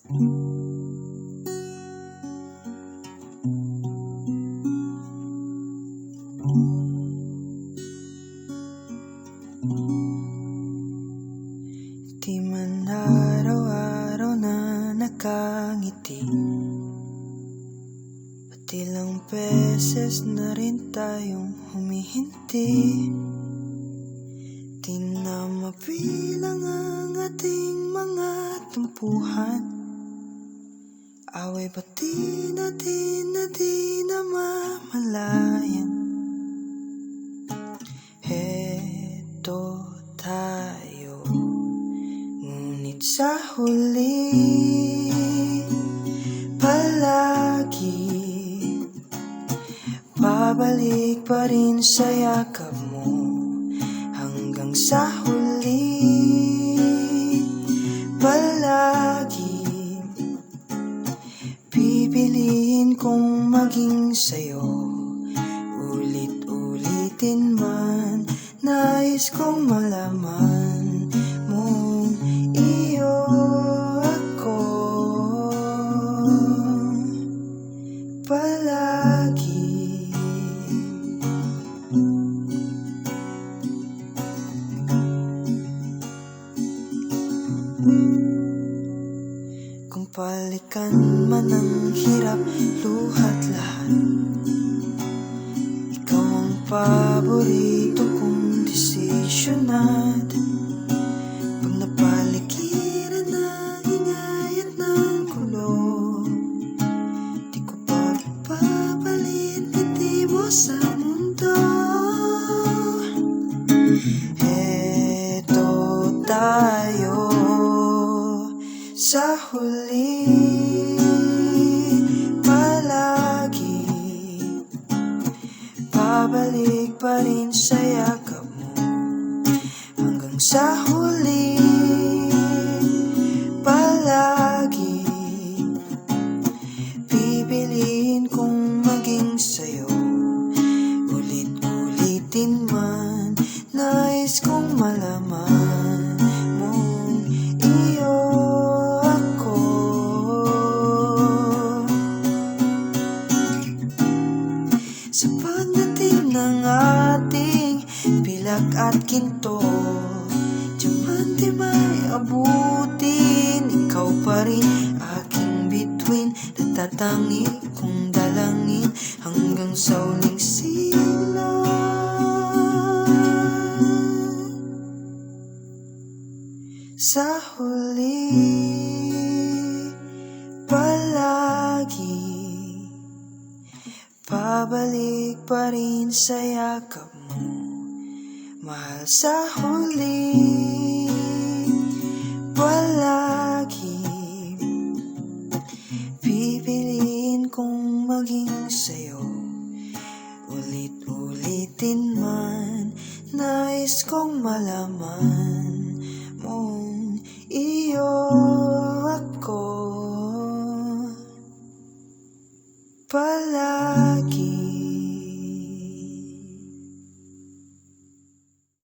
Di man araw-araw na nakangiti, pati ilang beses na rin tayong humihinti. Di na mabilang ang ating mga tampuhan, away bati natin na di na mamalayan. Heto tayo, ngunit sa huli palagi babalik pa rin sa yakap mo. Hanggang sa huli palagi pipiliin kong maging sa'yo. Ulit-ulitin man, nais kong malaman mong iyo ako palagi. Kung palikan man ang hirap, luhat lahat, ikaw ang paborito kong desisyonan. Pag napaligiran ng ingay at ng gulo, di ko pagpapalit ngiti mo sa mundo. Heto tayo sa huli palagi, babalik pa rin sa yakap mo. Hanggang sa huli palagi pipiliin kong maging sa'yo. Ulit-ulitin man, nais kong malaman mong iyo ako. Sa pagdating ng ating pilak at ginto, diamante may abutin, ikaw pa rin aking bituin. Natatangi kong dalangin hanggang sa uling silang. Sa huli palagi babalik pa rin sa yakap mo, mahal. Sa huli palagi pipiliin kong maging sa'yo.